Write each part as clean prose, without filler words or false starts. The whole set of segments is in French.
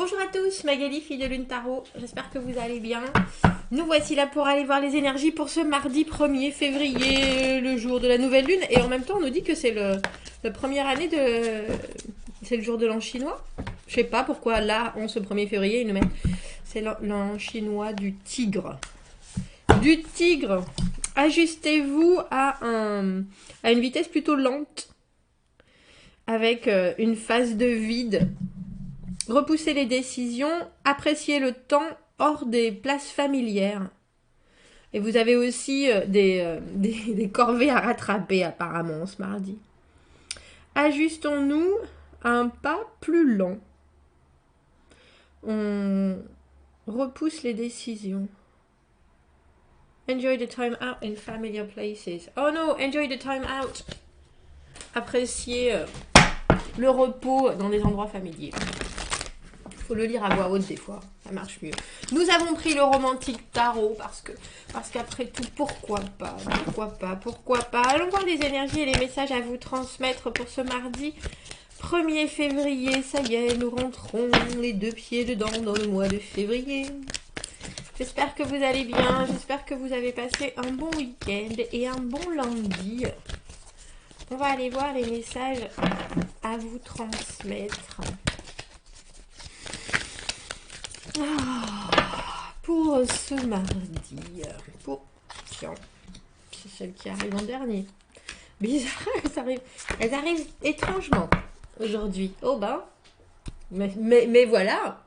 Bonjour à tous, Magali, fille de Lune Tarot, j'espère que vous allez bien. Nous voici là pour aller voir les énergies pour ce mardi 1er février, le jour de la nouvelle lune. Et en même temps, on nous dit que c'est la première année de... C'est le jour de l'an chinois. Je sais pas pourquoi là, en ce 1er février, ils nous mettent... C'est l'an chinois du tigre. Du tigre. Ajustez-vous à une vitesse plutôt lente, avec une phase de vide. Repoussez les décisions, appréciez le temps hors des places familières. Et vous avez aussi des corvées à rattraper apparemment ce mardi. Ajustons-nous à un pas plus lent. On repousse les décisions. Enjoy the time out in familiar places. Oh no, enjoy the time out. Appréciez le repos dans des endroits familiers. Faut le lire à voix haute des fois, ça marche mieux. Nous avons pris le romantique tarot parce qu'après tout, pourquoi pas. Allons voir les énergies et les messages à vous transmettre pour ce mardi 1er février. Ça y est, nous rentrons les deux pieds dedans dans le mois de février. J'espère que vous allez bien, j'espère que vous avez passé un bon week-end et un bon lundi. On va aller voir les messages à vous transmettre. Pour ce mardi, tiens, c'est celle qui arrive en dernier. Bizarre, elles arrivent étrangement aujourd'hui. Oh ben, mais voilà.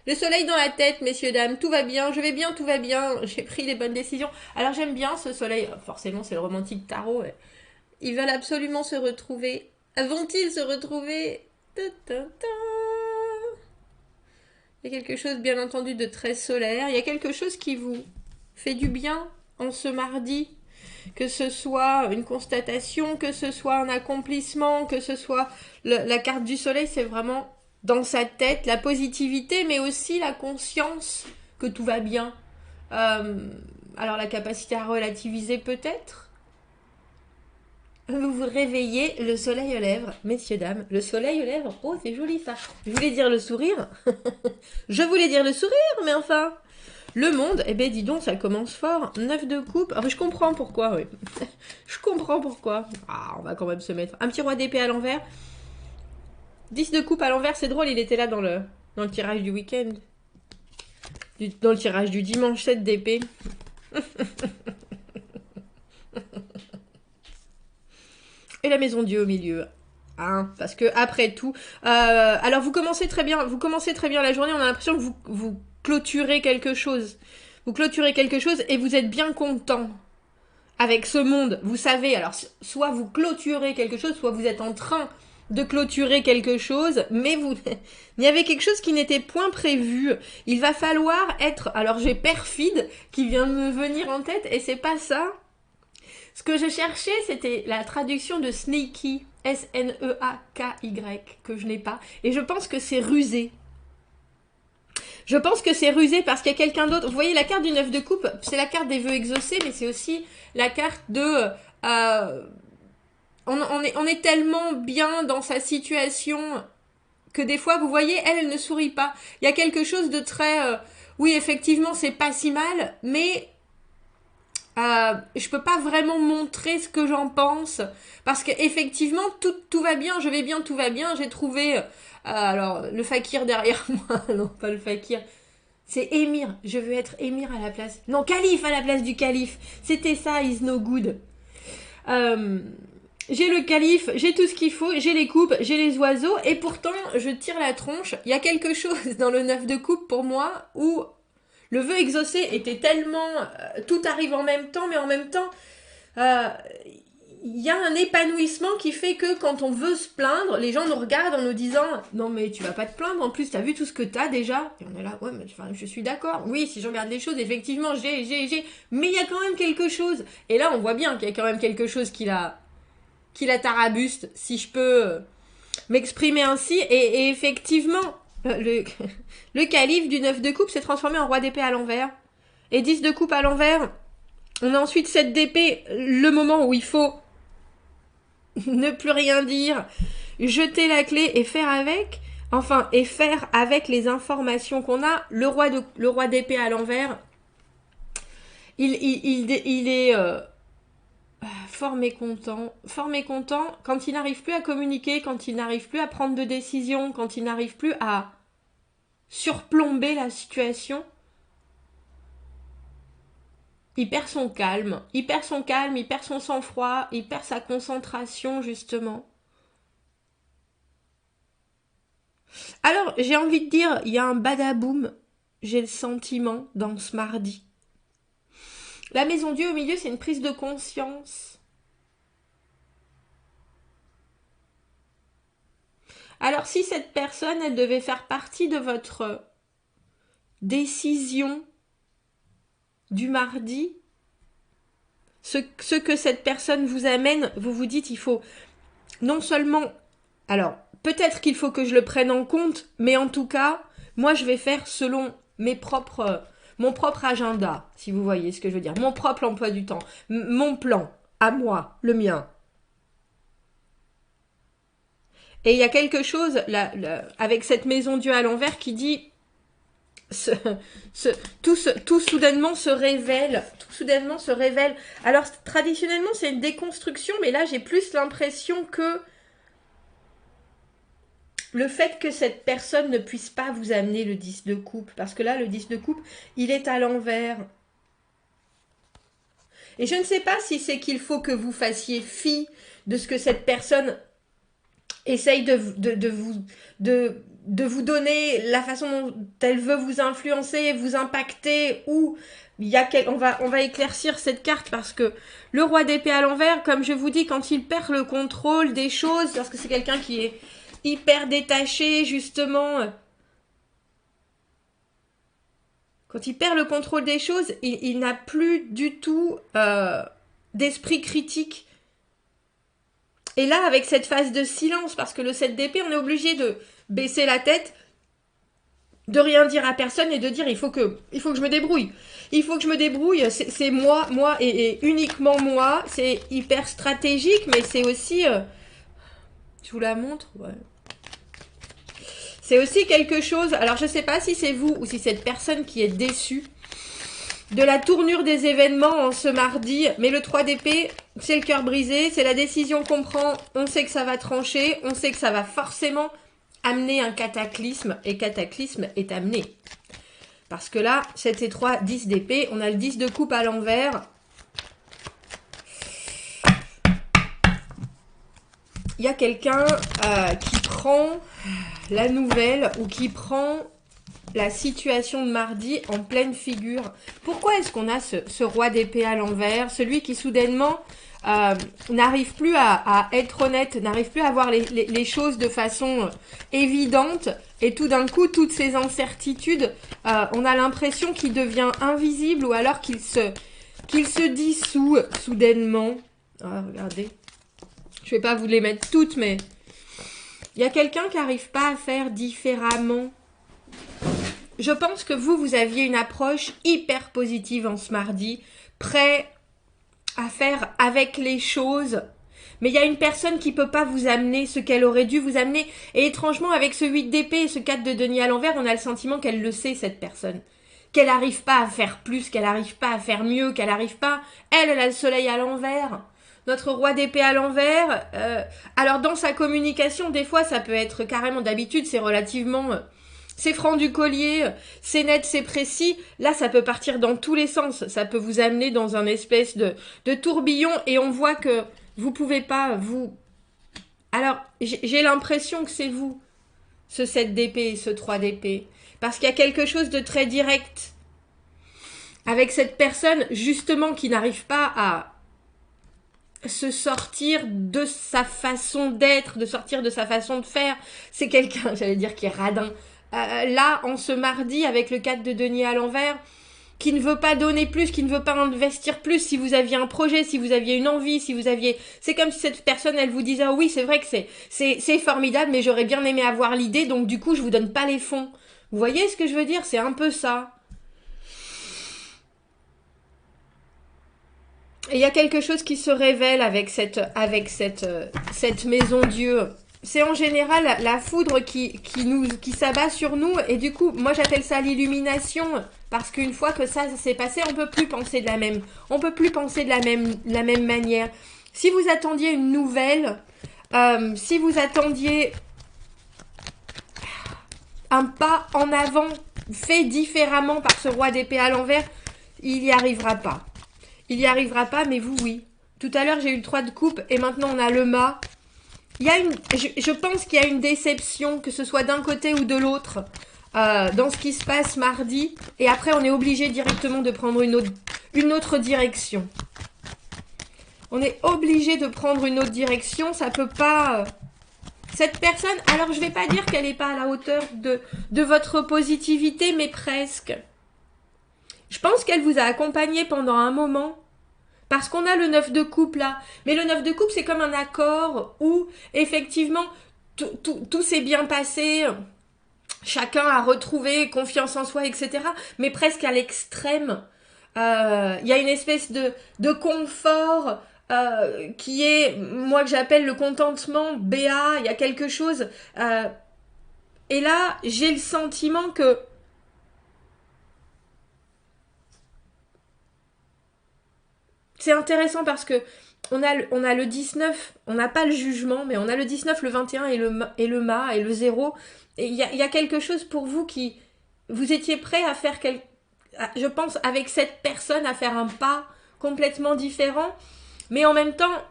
Le soleil dans la tête, messieurs, dames, tout va bien, je vais bien, tout va bien, j'ai pris les bonnes décisions. Alors j'aime bien ce soleil, forcément c'est le romantique tarot. Ils veulent absolument se retrouver. Vont-ils se retrouver? Il y a quelque chose, bien entendu, de très solaire. Il y a quelque chose qui vous fait du bien en ce mardi. Que ce soit une constatation, que ce soit un accomplissement, que ce soit la carte du soleil, c'est vraiment dans sa tête, la positivité, mais aussi la conscience que tout va bien. Alors la capacité à relativiser peut-être. Vous vous réveillez, le soleil aux lèvres, messieurs, dames, le soleil aux lèvres, oh c'est joli ça. Je voulais dire le sourire, je voulais dire le sourire, mais enfin, le monde, eh ben dis donc, ça commence fort, 9 de coupe, je comprends pourquoi, oui, je comprends pourquoi, on va quand même se mettre, un petit roi d'épée à l'envers, 10 de coupe à l'envers, c'est drôle, il était là dans le tirage du week-end, dans le tirage du dimanche, 7 d'épée. Et la maison Dieu au milieu. Parce que après tout... alors vous commencez très bien la journée, on a l'impression que vous clôturez quelque chose. Vous clôturez quelque chose et vous êtes bien content avec ce monde. Vous savez, alors soit vous clôturez quelque chose, soit vous êtes en train de clôturer quelque chose, mais il y avait quelque chose qui n'était point prévu. Il va falloir être... Alors j'ai perfide qui vient de me venir en tête et c'est pas ça. Ce que je cherchais, c'était la traduction de sneaky, S-N-E-A-K-Y, que je n'ai pas. Et je pense que c'est rusé. Je pense que c'est rusé parce qu'il y a quelqu'un d'autre. Vous voyez, la carte du 9 de coupe, c'est la carte des vœux exaucés, mais c'est aussi la carte de... on est tellement bien dans sa situation que des fois, vous voyez, elle ne sourit pas. Il y a quelque chose de très... oui, effectivement, c'est pas si mal, mais... je peux pas vraiment montrer ce que j'en pense parce que effectivement tout va bien, je vais bien, tout va bien. J'ai trouvé alors le fakir derrière moi, non pas le fakir, c'est Émir. Je veux être Émir à la place, non calife à la place du calife. C'était ça, is no good. J'ai le calife, j'ai tout ce qu'il faut, j'ai les coupes, j'ai les oiseaux et pourtant je tire la tronche. Il y a quelque chose dans le 9 de coupe pour moi où le vœu exaucé était tellement... tout arrive en même temps, mais en même temps, il y a un épanouissement qui fait que quand on veut se plaindre, les gens nous regardent en nous disant « Non mais tu vas pas te plaindre, en plus t'as vu tout ce que t'as déjà ?» Et on est là « Ouais, mais enfin, je suis d'accord. Oui, si je regarde les choses, effectivement, j'ai. Mais il y a quand même quelque chose. » Et là, on voit bien qu'il y a quand même quelque chose qui la tarabuste, si je peux m'exprimer ainsi. Et effectivement... Le calife du 9 de coupe s'est transformé en roi d'épée à l'envers. Et 10 de coupe à l'envers. On a ensuite 7 d'épée, le moment où il faut ne plus rien dire, jeter la clé et faire avec. Enfin, et faire avec les informations qu'on a. Le roi d'épée à l'envers, il est fort mécontent quand il n'arrive plus à communiquer, quand il n'arrive plus à prendre de décision, quand il n'arrive plus à surplomber la situation. Il perd son calme, il perd son sang-froid, il perd sa concentration justement. Alors, j'ai envie de dire, il y a un badaboum, j'ai le sentiment, dans ce mardi. La maison Dieu au milieu, c'est une prise de conscience. Alors, si cette personne, elle devait faire partie de votre décision du mardi, ce que cette personne vous amène, vous vous dites, il faut non seulement... Alors, peut-être qu'il faut que je le prenne en compte, mais en tout cas, moi, je vais faire selon mon propre agenda, si vous voyez ce que je veux dire, mon propre emploi du temps, mon plan, à moi, le mien. Et il y a quelque chose avec cette maison Dieu à l'envers qui dit tout soudainement se révèle. Tout soudainement se révèle. Alors, traditionnellement, c'est une déconstruction, mais là, j'ai plus l'impression que le fait que cette personne ne puisse pas vous amener le 10 de coupe, parce que là, le 10 de coupe, il est à l'envers. Et je ne sais pas si c'est qu'il faut que vous fassiez fi de ce que cette personne essaye de vous donner, la façon dont elle veut vous influencer, vous impacter, ou on va éclaircir cette carte parce que le roi d'épée à l'envers, comme je vous dis, quand il perd le contrôle des choses, parce que c'est quelqu'un qui est hyper détaché, justement, quand il perd le contrôle des choses, il n'a plus du tout d'esprit critique. Et là, avec cette phase de silence, parce que le 7 d'épée, on est obligé de baisser la tête, de rien dire à personne et de dire il faut que je me débrouille. Il faut que je me débrouille, c'est moi et uniquement moi. C'est hyper stratégique, mais c'est aussi... je vous la montre, ouais. C'est aussi quelque chose... Alors, je ne sais pas si c'est vous ou si c'est cette personne qui est déçue de la tournure des événements en ce mardi, mais le 3 d'épée, c'est le cœur brisé, c'est la décision qu'on prend, on sait que ça va trancher, on sait que ça va forcément amener un cataclysme, et cataclysme est amené. Parce que là, 7 et 3, 10 d'épée, on a le 10 de coupe à l'envers. Il y a quelqu'un qui prend la nouvelle ou qui prend la situation de mardi en pleine figure. Pourquoi est-ce qu'on a ce roi d'épée à l'envers, celui qui soudainement n'arrive plus à être honnête, n'arrive plus à voir les choses de façon évidente, et tout d'un coup, toutes ces incertitudes, on a l'impression qu'il devient invisible, ou alors qu'il se dissout soudainement. Ah, regardez. Je vais pas vous les mettre toutes, mais il y a quelqu'un qui n'arrive pas à faire différemment. Je pense que vous aviez une approche hyper positive en ce mardi, prêt à faire avec les choses. Mais il y a une personne qui ne peut pas vous amener ce qu'elle aurait dû vous amener. Et étrangement, avec ce 8 d'épée et ce 4 de denier à l'envers, on a le sentiment qu'elle le sait, cette personne. Qu'elle n'arrive pas à faire plus, qu'elle n'arrive pas à faire mieux, qu'elle n'arrive pas... Elle a le soleil à l'envers. Notre roi d'épée à l'envers. Alors, dans sa communication, des fois, ça peut être carrément d'habitude, c'est relativement... c'est franc du collier, c'est net, c'est précis. Là, ça peut partir dans tous les sens. Ça peut vous amener dans un espèce de tourbillon. Et on voit que vous pouvez pas, vous... Alors, j'ai l'impression que c'est vous, ce 7 d'épée et ce 3 d'épée. Parce qu'il y a quelque chose de très direct avec cette personne, justement, qui n'arrive pas à se sortir de sa façon d'être, de sortir de sa façon de faire. C'est quelqu'un, j'allais dire, qui est radin. Là, en ce mardi, avec le 4 de denier à l'envers, qui ne veut pas donner plus, qui ne veut pas investir plus. Si vous aviez un projet, si vous aviez une envie, si vous aviez... C'est comme si cette personne, elle vous disait « Ah oui, c'est vrai que c'est formidable, mais j'aurais bien aimé avoir l'idée, donc du coup, je vous donne pas les fonds. » Vous voyez ce que je veux dire? C'est un peu ça. Et il y a quelque chose qui se révèle avec cette maison Dieu. c'est en général la foudre qui s'abat sur nous. Et du coup, moi j'appelle ça l'illumination. Parce qu'une fois que ça s'est passé, on peut plus penser de la même. On peut plus penser de la même manière. Si vous attendiez une nouvelle, si vous attendiez un pas en avant fait différemment par ce roi d'épée à l'envers, il n'y arrivera pas. Il n'y arrivera pas, mais vous, oui. Tout à l'heure, j'ai eu le 3 de coupe et maintenant on a le mât. Il y a je pense qu'il y a une déception, que ce soit d'un côté ou de l'autre, dans ce qui se passe mardi. Et après, on est obligé directement de prendre une autre direction. On est obligé de prendre une autre direction. Ça peut pas... Cette personne, alors je vais pas dire qu'elle n'est pas à la hauteur de votre positivité, mais presque. Je pense qu'elle vous a accompagné pendant un moment. Parce qu'on a le 9 de coupe là. Mais le 9 de coupe, c'est comme un accord où, effectivement, tout s'est bien passé. Chacun a retrouvé confiance en soi, etc. Mais presque à l'extrême. Il y a une espèce de confort qui est, moi que j'appelle le contentement, BA. Il y a quelque chose. Et là, j'ai le sentiment que c'est intéressant parce que on a le 19, on n'a pas le jugement, mais on a le 19, le 21 et le mât et le 0. Et il y a quelque chose pour vous qui... Vous étiez prêt à faire, je pense, avec cette personne, à faire un pas complètement différent. Mais en même temps,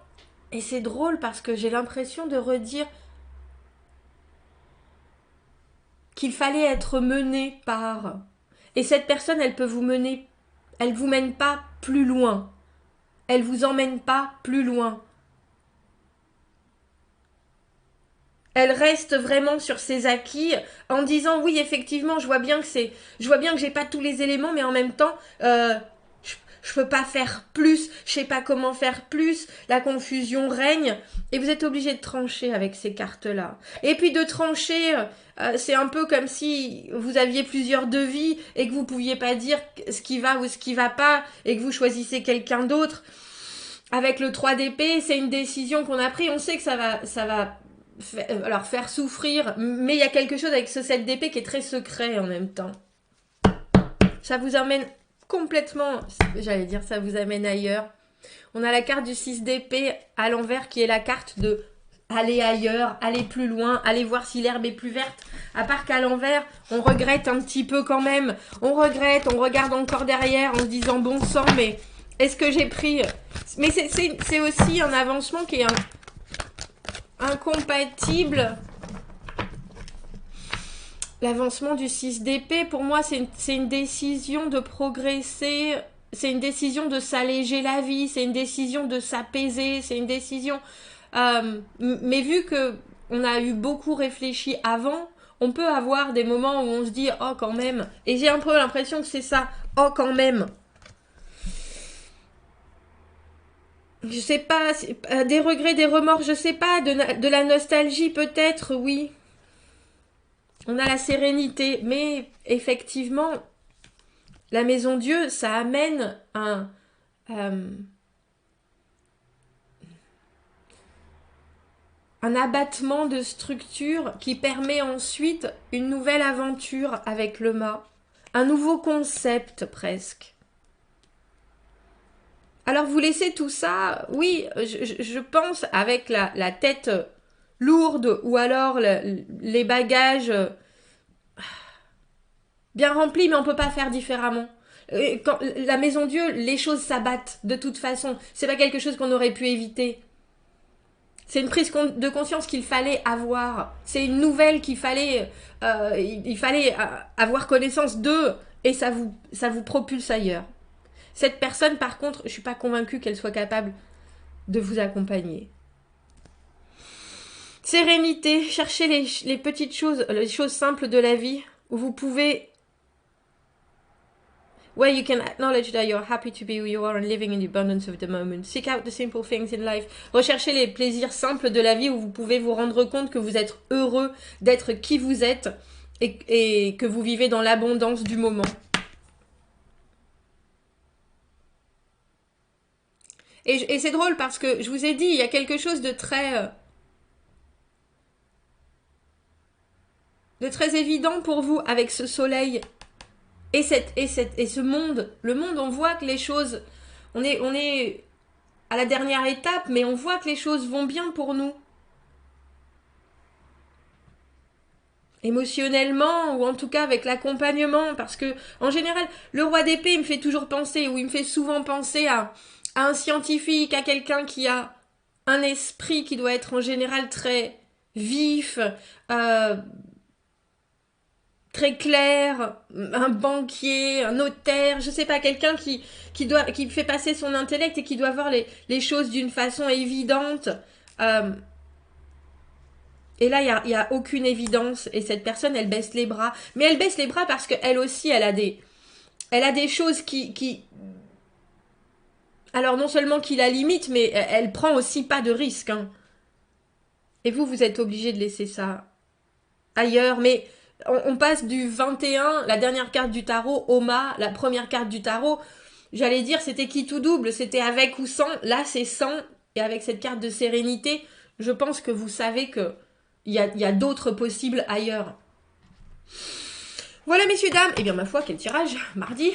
et c'est drôle parce que j'ai l'impression de redire qu'il fallait être mené par... Et cette personne, elle peut vous mener... Elle vous mène pas plus loin. Elle vous emmène pas plus loin. Elle reste vraiment sur ses acquis en disant oui effectivement je vois bien que j'ai pas tous les éléments mais en même temps je peux pas faire plus, je sais pas comment faire plus, la confusion règne et vous êtes obligé de trancher avec ces cartes là. Et puis de trancher c'est un peu comme si vous aviez plusieurs devis et que vous pouviez pas dire ce qui va ou ce qui va pas et que vous choisissez quelqu'un d'autre. Avec le 3 d'épée, c'est une décision qu'on a prise. On sait que ça va faire souffrir, mais il y a quelque chose avec ce 7 d'épée qui est très secret en même temps. Ça vous emmène complètement, j'allais dire ça vous amène ailleurs. On a la carte du 6 d'épée à l'envers qui est la carte de aller ailleurs, aller plus loin, aller voir si l'herbe est plus verte. À part qu'à l'envers, on regrette un petit peu quand même. On regrette, on regarde encore derrière en se disant bon sang, mais est-ce que j'ai pris... Mais c'est aussi un avancement qui est incompatible. L'avancement du 6 d'épée, pour moi, c'est une décision de progresser, c'est une décision de s'alléger la vie, c'est une décision de s'apaiser, c'est une décision... mais vu que on a eu beaucoup réfléchi avant, on peut avoir des moments où on se dit « Oh, quand même !» Et j'ai un peu l'impression que c'est ça, « Oh, quand même !» Je sais pas, des regrets, des remords, je sais pas, de la nostalgie peut-être, oui. On a la sérénité, mais effectivement, la maison Dieu, ça amène un abattement de structure qui permet ensuite une nouvelle aventure avec le mât. Un nouveau concept presque. Alors vous laissez tout ça, oui, je pense avec la tête lourde ou alors les bagages bien remplis, mais on peut pas faire différemment. Quand la maison Dieu, les choses s'abattent de toute façon. C'est pas quelque chose qu'on aurait pu éviter. C'est une prise de conscience qu'il fallait avoir. C'est une nouvelle qu'il fallait, il fallait avoir connaissance d'eux et ça vous propulse ailleurs. Cette personne, par contre, je suis pas convaincue qu'elle soit capable de vous accompagner. Sérénité, cherchez les petites choses, les choses simples de la vie où vous pouvez where you can acknowledge that you're happy to be who you are and living in the abundance of the moment. Seek out the simple things in life. Recherchez les plaisirs simples de la vie où vous pouvez vous rendre compte que vous êtes heureux d'être qui vous êtes et que vous vivez dans l'abondance du moment. Et c'est drôle parce que je vous ai dit, il y a quelque chose de très... de très évident pour vous avec ce soleil et ce monde. Le monde, on voit que les choses, on est à la dernière étape, mais on voit que les choses vont bien pour nous. Émotionnellement, ou en tout cas avec l'accompagnement, parce que en général, le roi d'épée me fait toujours penser, ou il me fait souvent penser à un scientifique, à quelqu'un qui a un esprit qui doit être en général très vif, euh, très clair, un banquier, un notaire, je sais pas, quelqu'un qui fait passer son intellect et qui doit voir les choses d'une façon évidente. Euh, et là, il y a aucune évidence et cette personne, elle baisse les bras. Mais elle baisse les bras parce qu'elle aussi, elle a des choses alors non seulement qui la limitent, mais elle prend aussi pas de risque. Hein. Et vous êtes obligé de laisser ça ailleurs. Mais on passe du 21, la dernière carte du tarot, au mât, la première carte du tarot. J'allais dire, c'était qui tout double, c'était avec ou sans. Là, c'est sans. Et avec cette carte de sérénité, je pense que vous savez que il y a d'autres possibles ailleurs. Voilà, messieurs, dames. Eh bien, ma foi, quel tirage, mardi.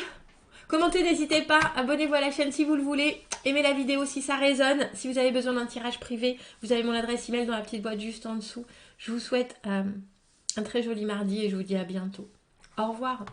Commentez, n'hésitez pas. Abonnez-vous à la chaîne si vous le voulez. Aimez la vidéo si ça résonne. Si vous avez besoin d'un tirage privé, vous avez mon adresse email dans la petite boîte juste en dessous. Je vous souhaite un très joli mardi et je vous dis à bientôt. Au revoir.